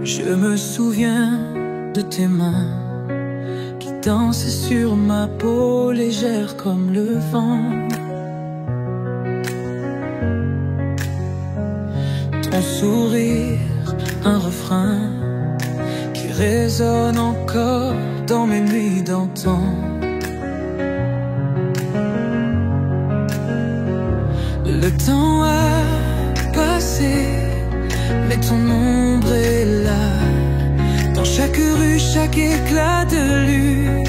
Je me souviens de tes mains qui dansaient sur ma peau légère comme le vent. Ton sourire, un refrain qui résonne encore dans mes nuits d'antan. Le temps a passé, mais ton ombre est là, dans chaque rue, chaque éclat de lune.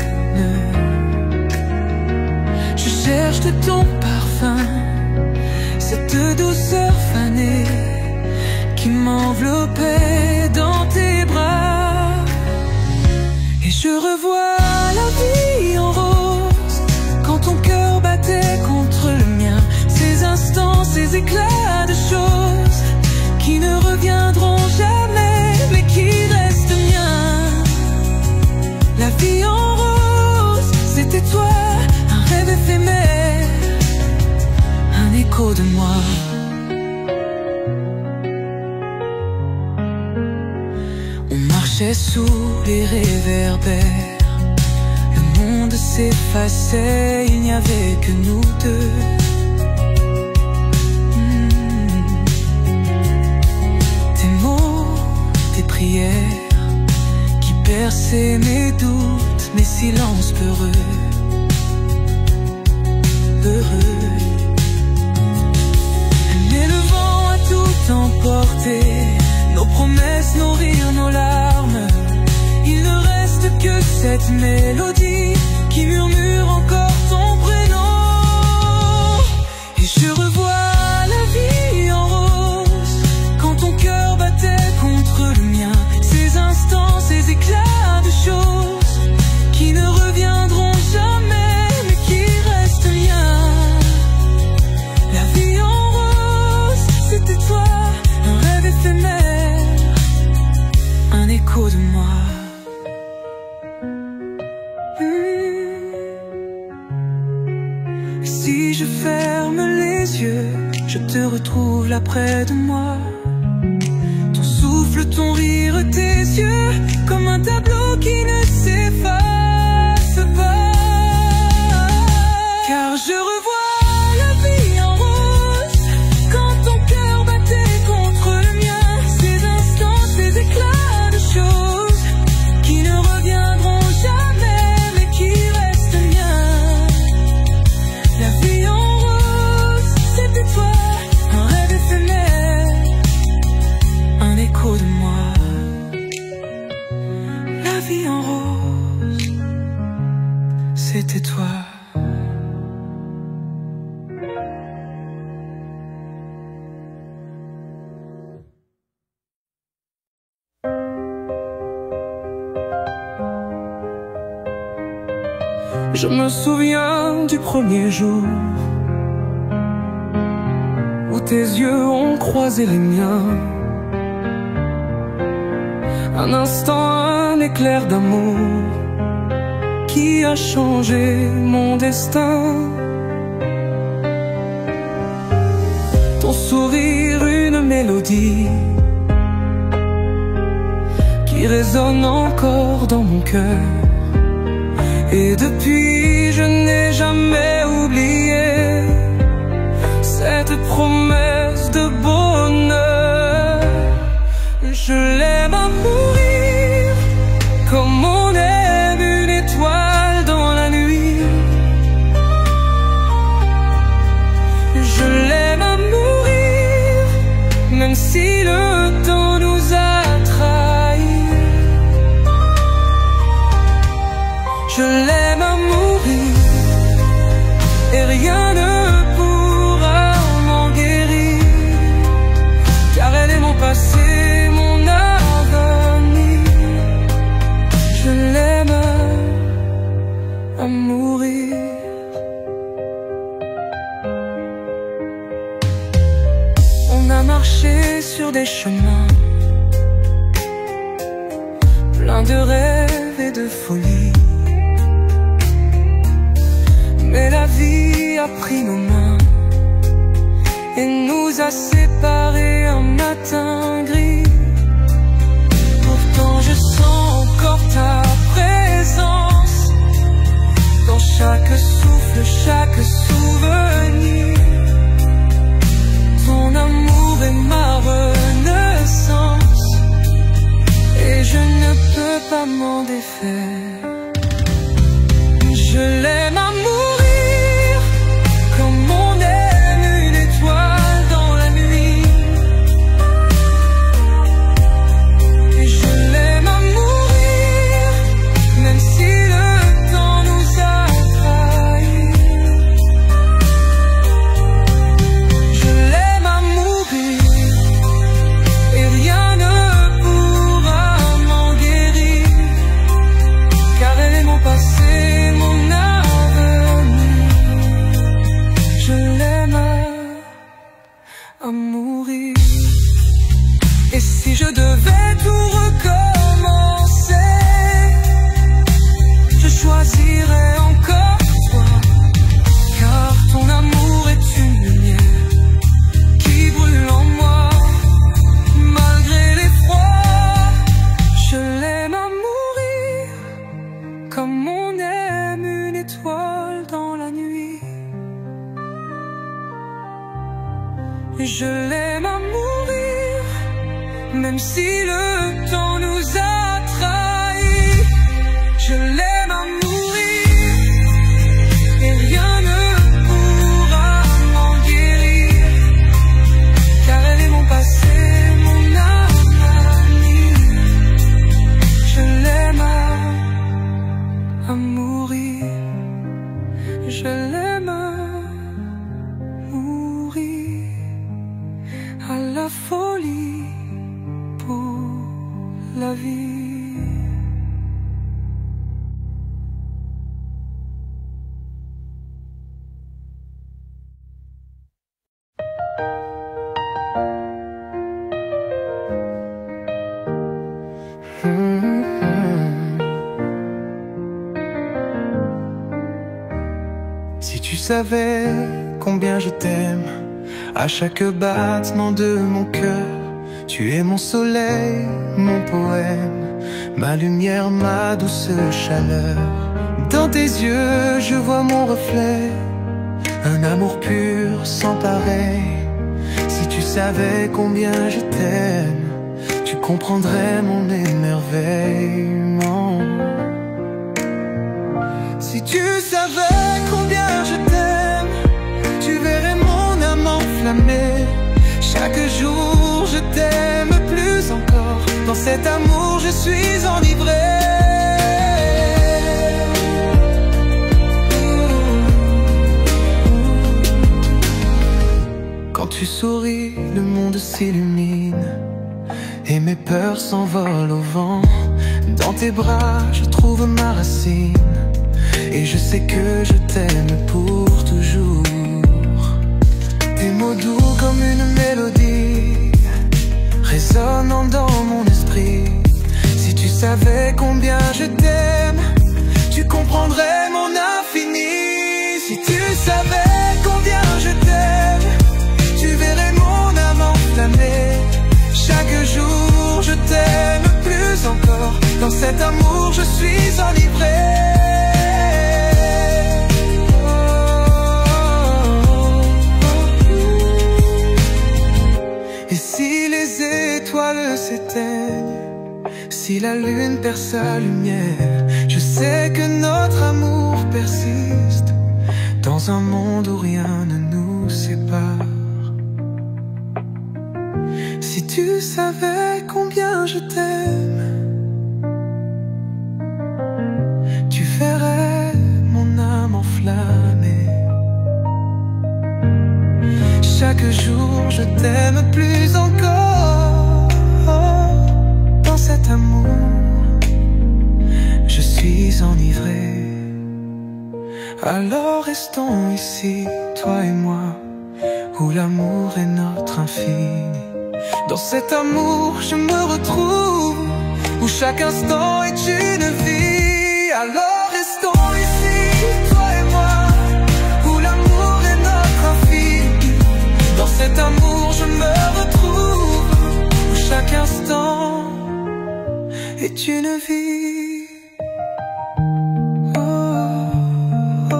Je cherche de ton parfum, cette douceur fanée qui m'enveloppait dans tes bras. Et je revois la vie en rose, quand ton cœur battait contre le mien. Ces instants, ces éclats de choses qui ne reviendront jamais, mais qui restent miens. La vie en rose, c'était toi, un rêve éphémère, un écho de moi. On marchait sous les réverbères, le monde s'effaçait, il n'y avait que nous deux. Qui perçait mes doutes, mes silences peureux, heureux. Mais le vent a tout emporté, nos promesses, nos rires, nos larmes. Il ne reste que cette mélodie qui murmure encore ton prénom. Et je revois la vie en rose, quand ton cœur battait contre le mien. Ces instants, ces éclats de choses qui ne reviendront jamais, mais qui restent liens. La vie en rose, c'était toi, un rêve éphémère, un écho de moi. Si je ferme les yeux, je te retrouve là près de moi. Ton souffle, ton rire, tes yeux, comme un tableau qui ne s'efface pas. Car je revois la vie en rose, quand ton cœur battait contre le mien. Ces instants, ces éclats de choses qui ne reviendront jamais, mais qui restent miens. La vie en rose, c'était toi, un rêve éphémère, un écho de moi. La vie en rose, c'était toi. Je me souviens du premier jour où tes yeux ont croisé les miens. Un instant, un éclair d'amour qui a changé mon destin. Ton sourire, une mélodie qui résonne encore dans mon cœur. Et depuis, je n'ai jamais oublié cette promesse de bonheur. Je l'aime à mourir, comme on aime une étoile dans la nuit. Je l'aime à mourir, même si le temps nous a trahis. Je l'aime à mourir, et rien ne pourra m'en guérir, car elle est mon passé, mon avenir. Je l'aime à mourir. On a marché sur des chemins pleins de rêves et de folie. Mais la vie a pris nos mains et nous a séparés un matin gris. chaque souffle, chaque souvenir. Ton amour est ma renaissance, et je ne peux pas m'en défaire. Je l'aime à mourir, comme on aime une étoile dans la nuit. Et je l'aime à mourir, même si le temps nous a trahis. Je l'aime à mourir, et rien ne pourra m'en guérir, car elle est mon passé, mon avenir. Je l'aime à mourir. Et si je devais tout recommencer, je choisirais encore toi, car ton amour est une lumière qui brûle en moi, malgré l'effroi. Je l'aime à mourir, comme on aime une étoile dans la nuit. Je l'aime à mourir, même si le temps nous a trahis. Je l'aime à mourir, et rien ne pourra m'en guérir, car elle est mon passé, mon avenir. Je l'aime à mourir. Je l'aime à mourir, à la folie pour la vie. Si tu savais combien je t'aime, à chaque battement de mon cœur, tu es mon soleil, mon poème, ma lumière, ma douce chaleur. Dans tes yeux, je vois mon reflet, un amour pur sans pareil. Si tu savais combien je t'aime, tu comprendrais mon émerveillement. Si tu savais combien je t'aime, tu verrais mon âme enflammée. Chaque jour je t'aime plus encore, dans cet amour je suis enivré. Quand tu souris, le monde s'illumine, et mes peurs s'envolent au vent. Dans tes bras je trouve ma racine, et je sais que je t'aime pour toujours. Tes mots doux comme une mélodie, résonnant dans mon esprit. Si tu savais combien je t'aime, tu comprendrais mon infini. Si tu savais combien je t'aime, tu verrais mon âme enflammée. Chaque jour je t'aime plus encore, dans cet amour je suis enivré. Et si les étoiles s'éteignent, si la lune perd sa lumière, je sais que notre amour persiste, dans un monde où rien ne nous sépare. Si tu savais combien je t'aime, tu verrais mon âme enflammée. Chaque jour je t'aime plus encore, dans cet amour je suis enivré. Alors restons ici, toi et moi, où l'amour est notre infini. Dans cet amour je me retrouve, où chaque instant est une vie. Alors restons ici, toi et moi, où l'amour est notre infini. Dans cet amour je me retrouve, où chaque instant est une vie. Oh, oh, oh.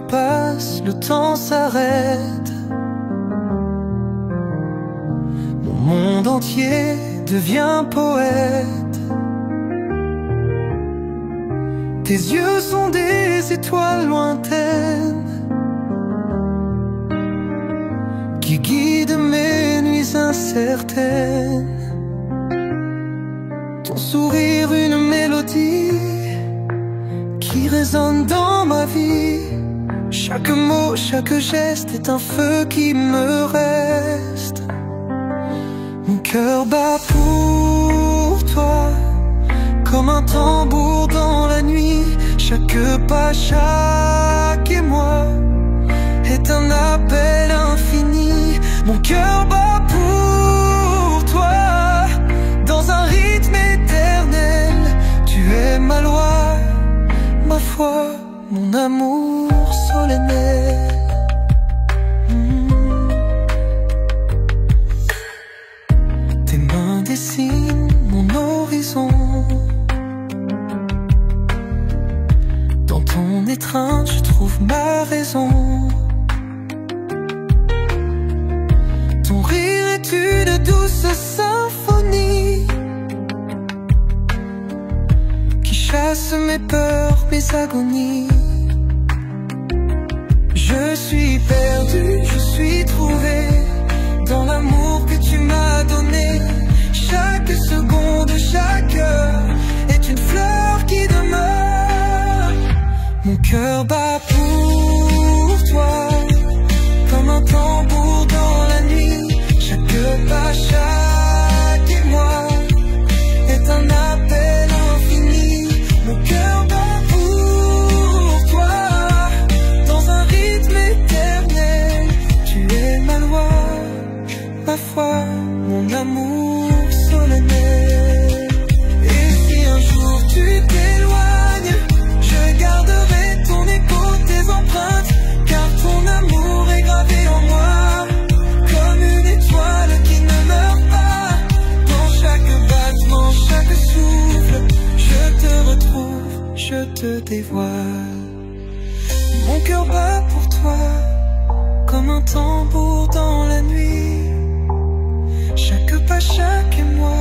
passe, le temps s'arrête. Mon monde entier devient poète. Tes yeux sont des étoiles lointaines qui guident mes nuits incertaines. Ton sourire une mélodie qui résonne dans ma vie. Chaque mot, chaque geste est un feu qui me reste. Mon cœur bat pour toi comme un tambour dans la nuit. Chaque pas, chaque émoi est un appel infini. Mon cœur bat pour toi dans un rythme éternel. Tu es ma loi, ma foi, mon amour solennel. Tes mains dessinent mon horizon. Dans ton étreinte, je trouve ma raison. Ton rire est une douce symphonie qui chasse mes peurs, mes agonies. Je suis perdu, je suis trouvé dans l'amour que tu m'as donné. Chaque seconde, chaque heure est une fleur qui demeure. Mon cœur bat pour toi comme un tambour dans la nuit. Chaque pas, chaque émoi est un appel infini. Mon cœur bat pour toi dans un rythme éternel. Tu es ma loi, ma foi, mon amour solennel. Et si un jour tu t'éloignes, je garderai ton écho, tes empreintes, car ton amour est gravé en moi comme une étoile qui ne meurt pas. Dans chaque battement, chaque souffle, je te retrouve, je te dévoile. Mon cœur bat pour toi comme un tambour dans la nuit. Chaque pas, chaque émoi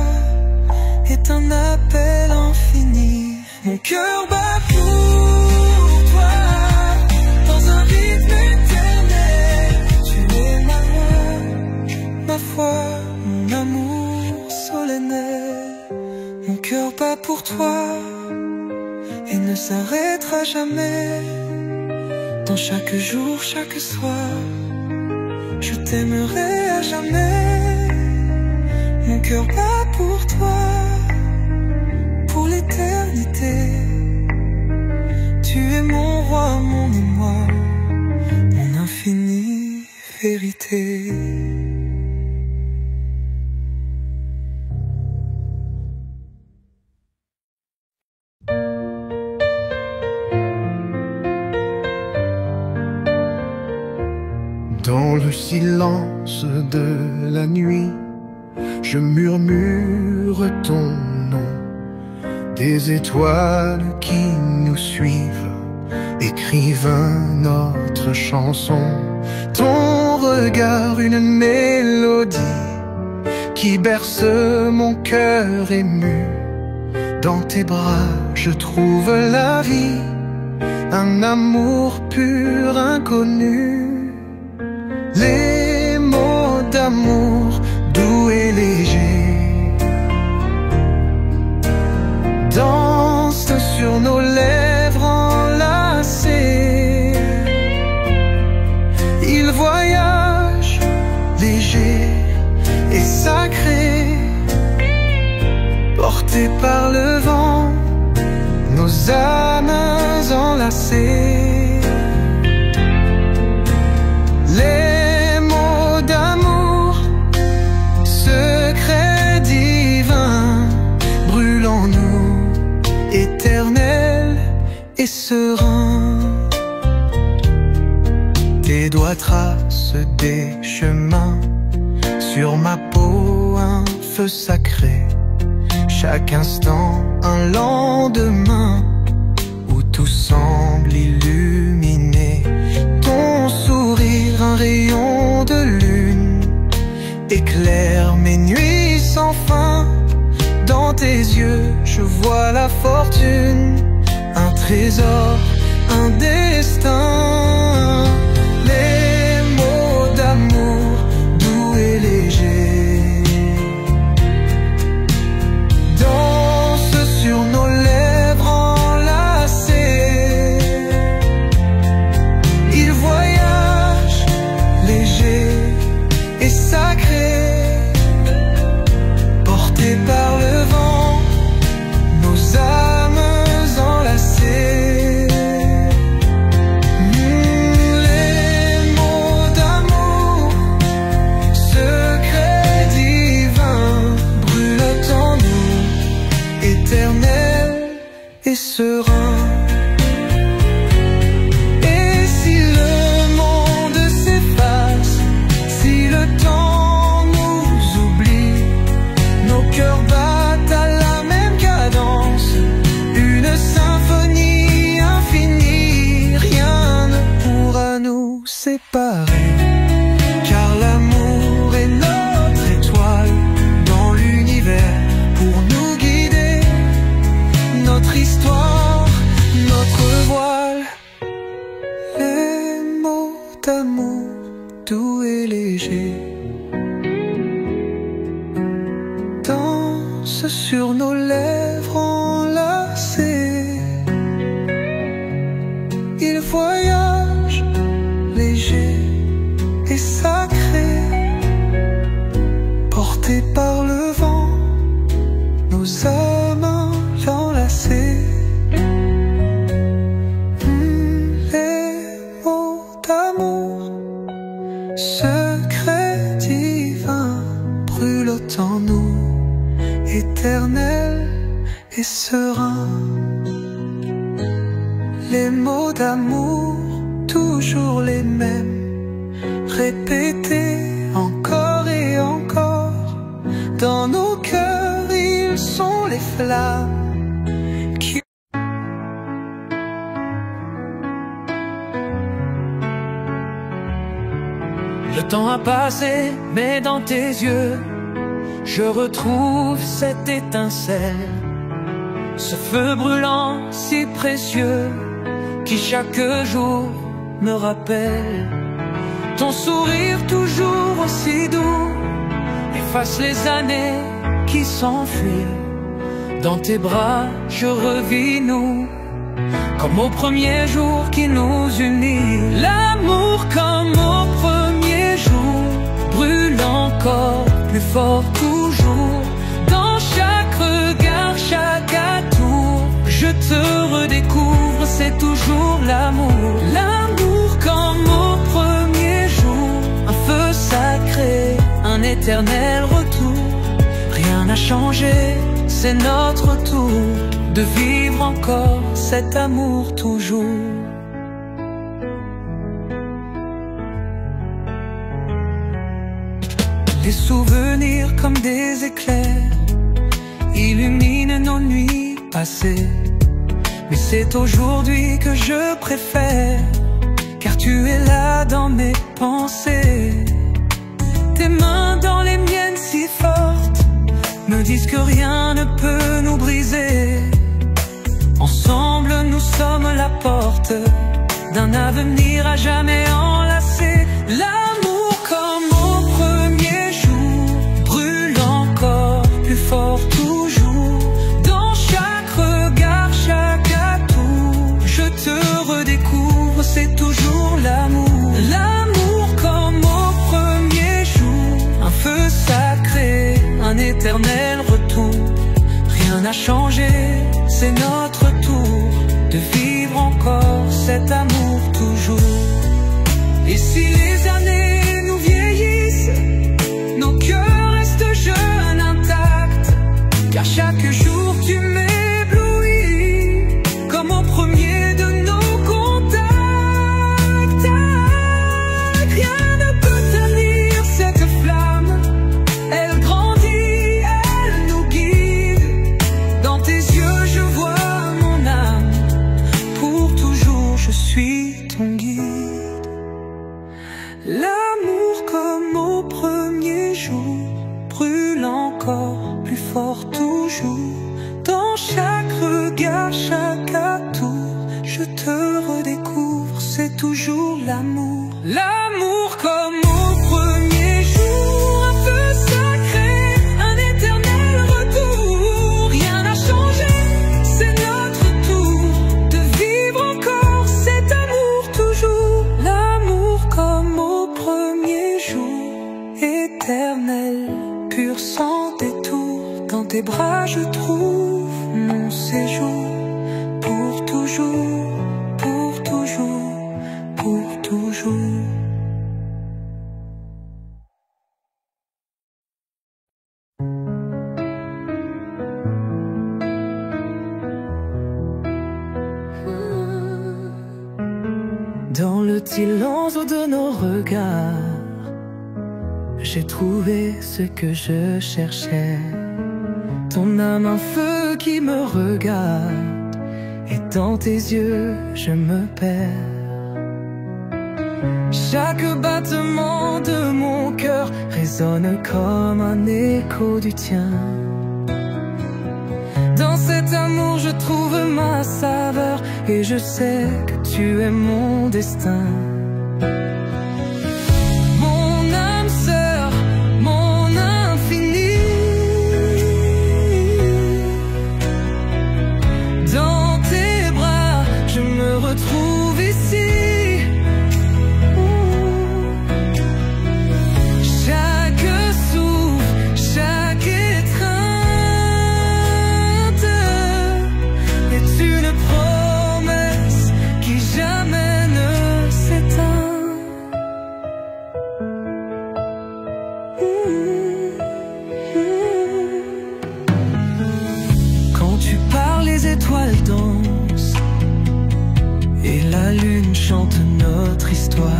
est un appel infini. Mon cœur bat pour toi dans un rythme éternel. Tu es ma loi, ma foi, mon amour solennel. Mon cœur bat pour toi et ne s'arrêtera jamais. Dans chaque jour, chaque soir, je t'aimerai à jamais. Mon cœur bat pour toi, pour l'éternité. Tu es mon roi, mon émoi, mon infinie vérité. Dans le silence de la nuit, je murmure ton nom. Des étoiles qui nous suivent écrivent notre chanson. Ton regard, une mélodie qui berce mon cœur ému. Dans tes bras, je trouve la vie, un amour pur, inconnu. Les mots d'amour doux et légers dansent sur nos lèvres enlacées. Ils voyagent légers et sacrés, portés par le vent, nos âmes enlacées. Les mots d'amour, secret divin, brûlent en nous, éternel et serein. Tes doigts tracent des chemins sur ma peau, un feu sacré. Chaque instant un lendemain où tout semble illuminé. de lune éclaire mes nuits sans fin. Dans tes yeux, je vois la fortune, un trésor, un destin. Les mots d'amour doux et légers dansent sur nos lèvres enlacées. Ils voyagent légers et sacrés, portés par le vent, nos âmes enlacées. Les mots d'amour, secrets divins, brûlent en nous, éternels et sereins. Et si le monde s'efface, si le temps nous oublie, nos cœurs battent à la même cadence, une symphonie infinie. Rien ne pourra nous séparer, car l'amour est notre étoile dans l'univers pour nous guider, notre histoire, notre voile. Les mots d'amour doux et légers dansent sur nos lèvres enlacées. Ils voyagent légers et sacrés, portés par le vent, nos âmes enlacées. Les mots d'amour, secrets divins, brûlent en nous, éternels et sereins. Les mots d'amour, toujours les mêmes, répétés encore et encore. Dans nos cœurs, ils sont les flammes qui... Le temps a passé, mais dans tes yeux, je retrouve cette étincelle, ce feu brûlant si précieux qui chaque jour me rappelle. Ton sourire toujours aussi doux efface les années qui s'enfuient. Dans tes bras je revis nous, comme au premier jour qui nous unit. L'amour comme au premier jour brûle encore plus fort toujours. Dans chaque regard, chaque atour, je te redécouvre, c'est toujours l'amour. L'amour comme au premier jour, un feu sacré, un éternel retour. Rien n'a changé, c'est notre tour de vivre encore cet amour toujours. Les souvenirs comme des éclairs illuminent nos nuits passées. Mais c'est aujourd'hui que je préfère, car tu es là dans mes pensées. Tes mains dans les miennes si fortes me disent que rien ne peut nous briser. Ensemble nous sommes la porte d'un avenir à jamais enlacé. L'amour comme au premier jour brûle encore plus fort toujours. Dans chaque regard, chaque atour, je te redécouvre, c'est toujours l'amour. L'amour comme au premier jour, un feu sacré, un éternel retour. Rien n'a changé, c'est notre tour de vivre encore cet amour toujours. Et si les années nous vieillissent, nos cœurs restent jeunes, intacts, car chaque jour tu m'éblouis comme au premier de nos contacts. Rien ne peut tenir cette flamme, elle grandit, elle nous guide. Dans tes yeux je vois jour. Dans chaque regard, chaque atour, je te redécouvre, c'est toujours l'amour. L'amour comme au premier jour, un feu sacré, un éternel retour. Rien n'a changé, c'est notre tour de vivre encore cet amour toujours. L'amour comme au premier jour, éternel, pur sans détour. Dans tes bras je trouve mon séjour, pour toujours, pour toujours, pour toujours. Dans le silence de nos regards, j'ai trouvé ce que je cherchais. Ton âme, un feu qui me regarde, et dans tes yeux, je me perds. Chaque battement de mon cœur résonne comme un écho du tien. Dans cet amour, je trouve ma saveur, et je sais que tu es mon destin. Retrouve ici. Chaque souffle, chaque étreinte est une promesse qui jamais ne s'éteint. Quand tu parles, les étoiles dansent et la lune chante notre histoire.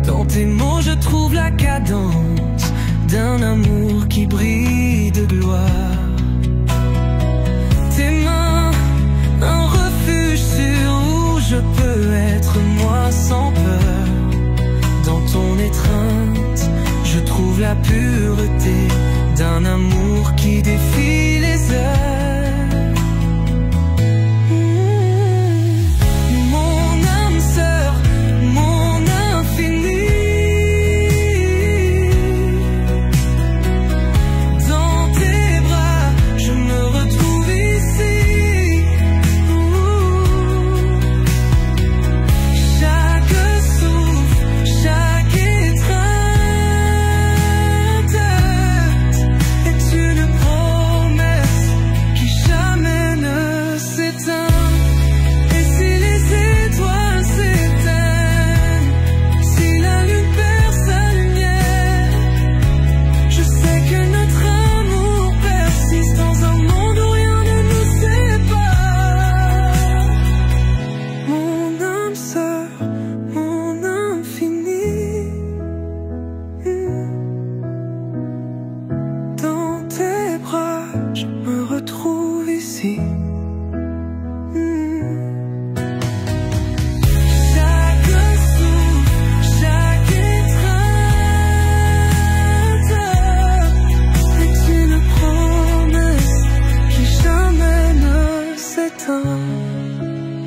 Dans tes mots je trouve la cadence d'un amour qui brille de gloire. Tes mains, un refuge sûr où je peux être moi sans peur. Dans ton étreinte, je trouve la pureté d'un amour qui défie les heures.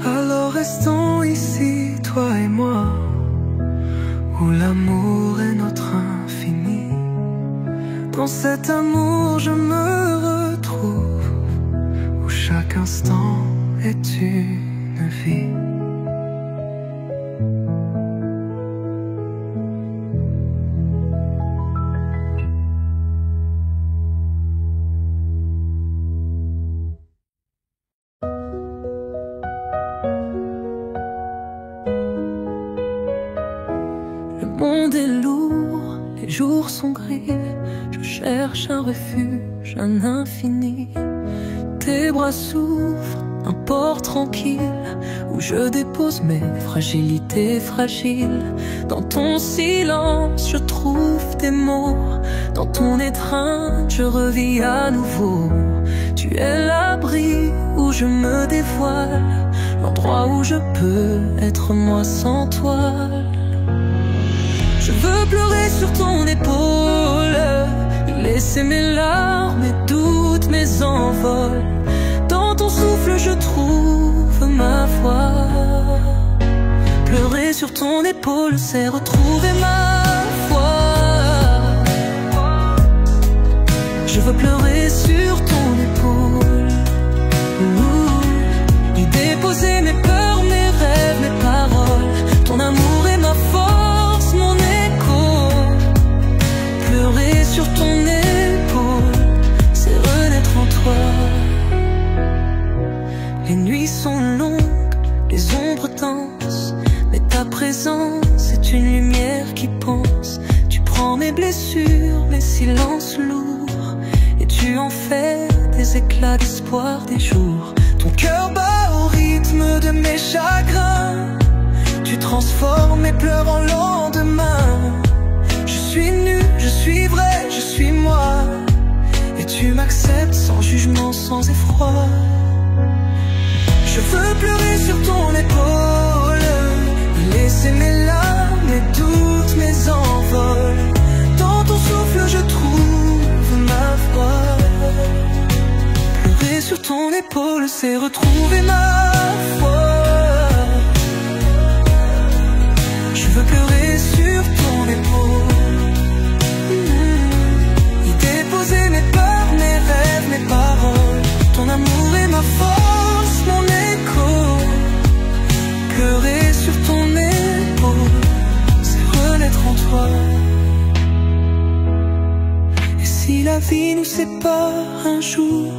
Alors restons ici, toi et moi, où l'amour est notre infini. Dans cet amour je me retrouve, où chaque instant est une vie. Le monde est lourd, les jours sont gris, je cherche un refuge, un infini. Tes bras s'ouvrent, un port tranquille, où je dépose mes fragilités fragiles. Dans ton silence, je trouve tes mots, dans ton étreinte, je revis à nouveau. Tu es l'abri où je me dévoile, l'endroit où je peux être moi sans toile. Je veux pleurer sur ton épaule, laisser mes larmes, mes doutes, mes sur ton épaule, c'est retrouver ma foi. Je veux pleurer sur ton épaule, y déposer mes peurs, mes rêves, mes paroles. Ton amour est ma force, mon écho. Pleurer sur ton épaule, c'est renaître en toi. Les nuits sont longues, les ombres dansent, mais ta présence est une lumière qui pense. Tu prends mes blessures, mes silences lourds, et tu en fais des éclats d'espoir des jours. Ton cœur bat au rythme de mes chagrins, tu transformes mes pleurs en lendemain. Je suis nu, je suis vrai, je suis moi, et tu m'acceptes sans jugement, sans effroi. Je veux pleurer sur ton épaule, laisser mes larmes, mes doutes, mes envols. Dans ton souffle je trouve ma voix. Pleurer sur ton épaule, c'est retrouver ma foi. Je veux pleurer sur ton épaule, y déposer mes peurs, mes rêves, mes paroles. Ton amour est ma force, mon écho. Pleurer sur ton épaule, c'est renaître en toi. Et si la vie nous sépare un jour,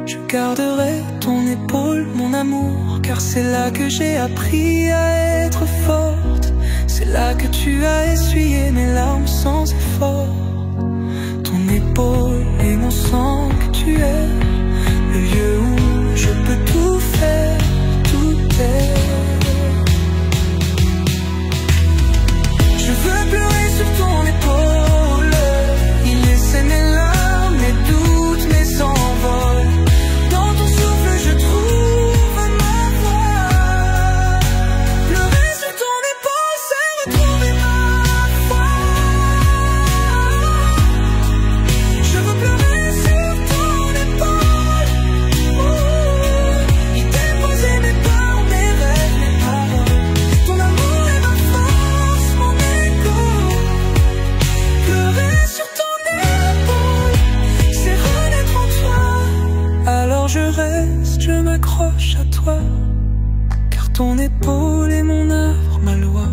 je garderai ton épaule, mon amour. Car c'est là que j'ai appris à être forte, c'est là que tu as essuyé mes larmes sans effort. Ton épaule et mon sang que tu es, le lieu où je peux tout faire, tout est. Je veux pleurer sur ton épaule, y laisser mes larmes, mes doutes, mes envols. Dans ton souffle je trouve ma voix. Pleurer sur ton épaule, c'est retrouver ma foi. Je veux pleurer sur ton épaule, y déposer mes peurs, mes rêves, mes paroles. Ton amour est ma force, mon écho. Pleurer sur ton épaule, c'est renaître en toi. Alors je reste, je m'accroche à toi, car ton épaule est mon œuvre, ma loi.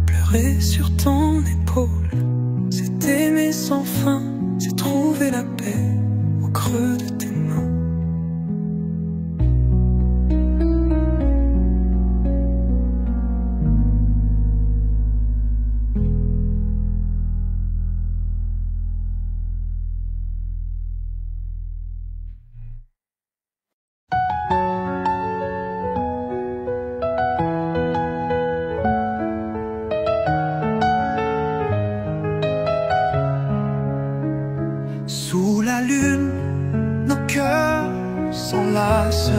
Pleurer sur ton épaule, c'est aimer sans fin, c'est trouver la paix au creux de tes mains. Sous la lune, nos cœurs s'enlacent.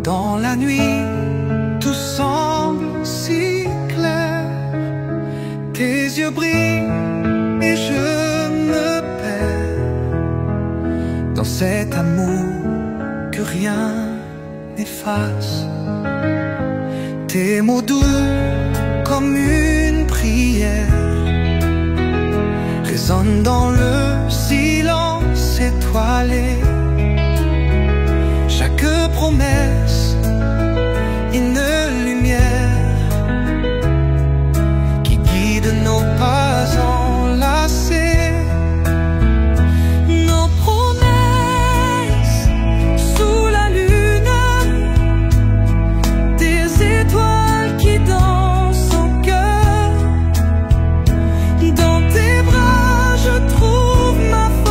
Dans la nuit, tout semble si clair. Tes yeux brillent et je me perds dans cet amour que rien n'efface. Tes mots doux comme une prière résonnent dans le silence étoilé. Chaque promesse, une lumière qui guide nos pas enlacés. Nos promesses sous la lune, des étoiles qui dansent en cœur. Dans tes bras je trouve ma foi.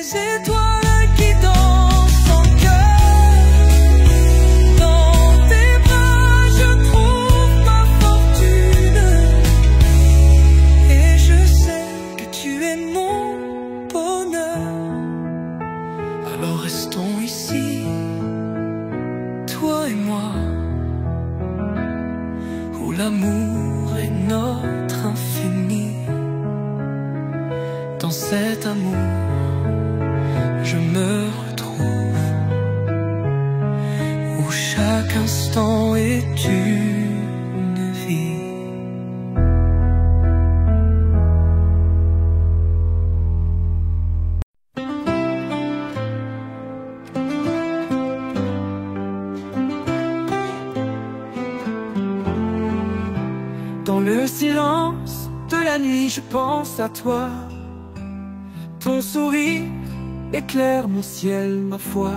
des étoiles qui dansent en cœur. Dans tes bras je trouve ma fortune, et je sais que tu es mon bonheur. Alors restons ici, toi et moi, où l'amour est notre infini. Dans cet amour, je me retrouve, où chaque instant est une vie. Dans le silence de la nuit, je pense à toi. Ton sourire éclaire mon ciel, ma foi.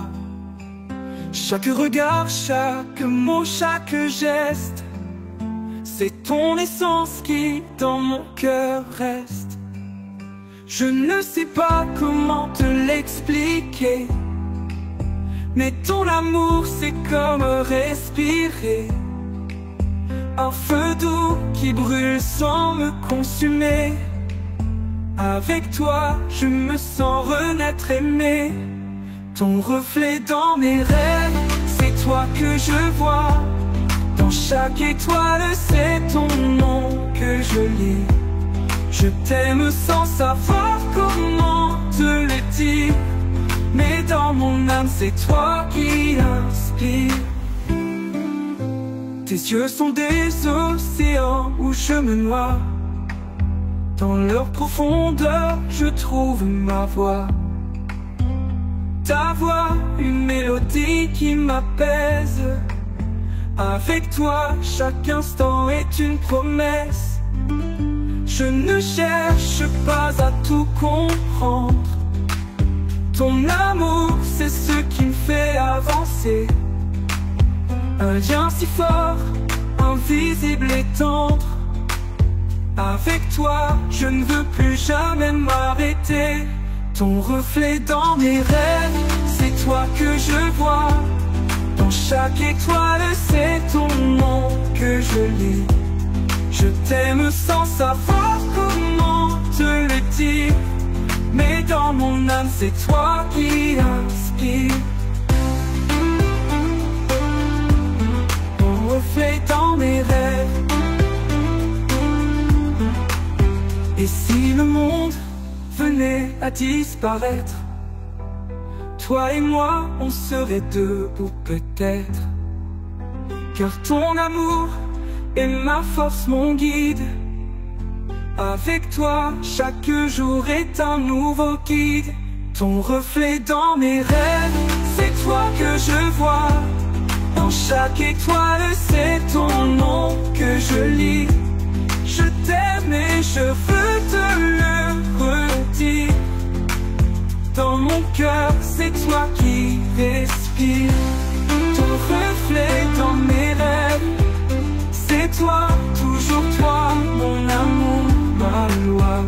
Chaque regard, chaque mot, chaque geste, c'est ton essence qui dans mon cœur reste. Je ne sais pas comment te l'expliquer, mais ton amour c'est comme respirer. Un feu doux qui brûle sans me consumer. Avec toi, je me sens renaître aimé. Ton reflet dans mes rêves, c'est toi que je vois. Dans chaque étoile, c'est ton nom que je lis. Je t'aime sans savoir comment te le dire, mais dans mon âme, c'est toi qui inspire. Tes yeux sont des océans où je me noie. Dans leur profondeur, je trouve ma voix. Ta voix, une mélodie qui m'apaise. Avec toi, chaque instant est une promesse. Je ne cherche pas à tout comprendre. Ton amour, c'est ce qui me fait avancer. Un lien si fort, invisible et tendre. Avec toi, je ne veux plus jamais m'arrêter. Ton reflet dans mes rêves, c'est toi que je vois. Dans chaque étoile, c'est ton nom que je lis. Je t'aime sans savoir comment te le dire, mais dans mon âme, c'est toi qui inspire. Ton reflet dans mes rêves. Et si le monde venait à disparaître, toi et moi, on serait debout peut-être. Car ton amour est ma force, mon guide. Avec toi, chaque jour est un nouveau guide. Ton reflet dans mes rêves, c'est toi que je vois. Dans chaque étoile, c'est ton nom que je lis. Je t'aime et je veux te le redire. Dans mon cœur, c'est toi qui respires. Ton reflet dans mes rêves, c'est toi, toujours toi, mon amour, ma loi.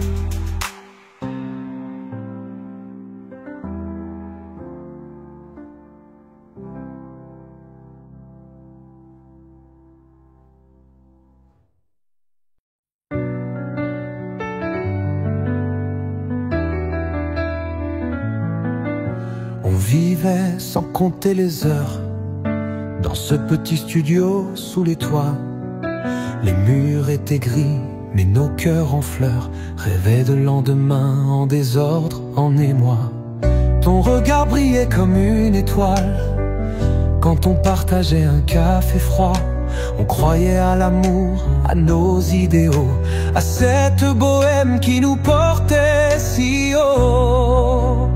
On vivait sans compter les heures dans ce petit studio sous les toits. Les murs étaient gris, mais nos cœurs en fleurs rêvaient de lendemain en désordre, en émoi. Ton regard brillait comme une étoile quand on partageait un café froid. On croyait à l'amour, à nos idéaux, à cette bohème qui nous portait si haut.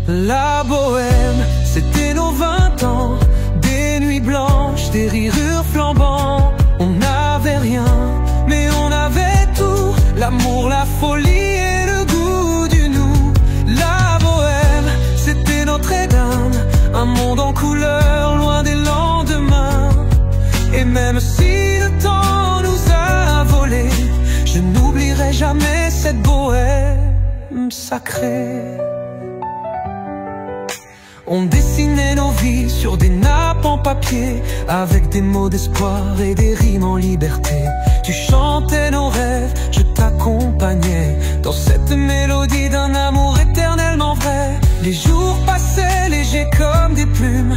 La bohème, c'était nos 20 ans, des nuits blanches, des rires flambants. On n'avait rien, mais on avait tout, l'amour, la folie et le goût du nous. La bohème, c'était notre Éden, un monde en couleur, loin des lendemains. Et même si le temps nous a volé, je n'oublierai jamais cette bohème sacrée. On dessinait nos vies sur des nappes en papier, avec des mots d'espoir et des rimes en liberté. Tu chantais nos rêves, je t'accompagnais dans cette mélodie d'un amour éternellement vrai. Les jours passaient légers comme des plumes,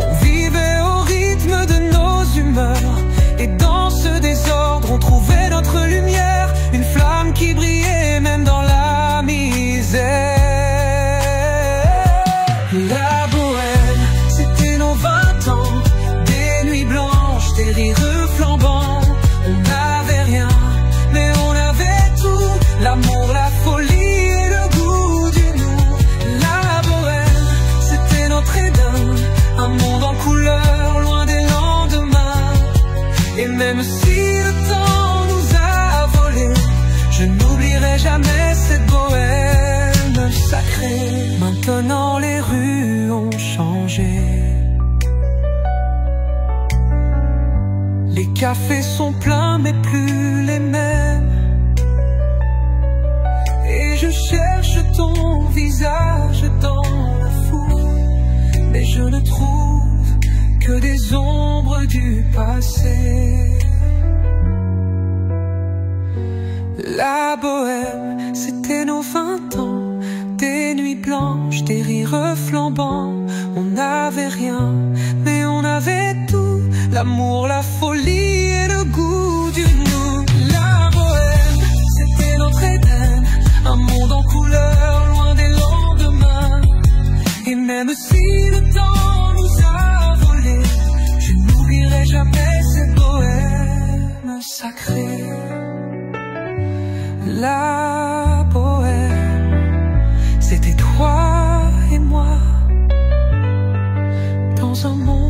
on vivait au rythme de nos humeurs. Et dans ce désordre on trouvait notre lumière, une flamme qui brillait même dans la misère. La bohème, c'était nos 20 ans, des nuits blanches, des rires flambants. On n'avait rien, mais on avait tout, l'amour, la folie et le goût du nous. La bohème, c'était notre Éden, un monde en couleur, loin des lendemains. Et même si le temps nous a volé, je n'oublierai jamais cette bohème sacrée. Maintenant les rues ont changé, les cafés sont pleins mais plus les mêmes. Et je cherche ton visage dans la foule, mais je ne trouve que des ombres du passé. La bohème, c'était nos 20 ans, des nuits blanches, des rires flambants. On n'avait rien, mais on avait tout, l'amour, la folie et le goût du nous. La bohème, c'était notre Éden, un monde en couleur, loin des lendemains. Et même si le temps nous a volé, je n'oublierai jamais cette bohème sacrée. La bohème, c'était toi et moi, dans un monde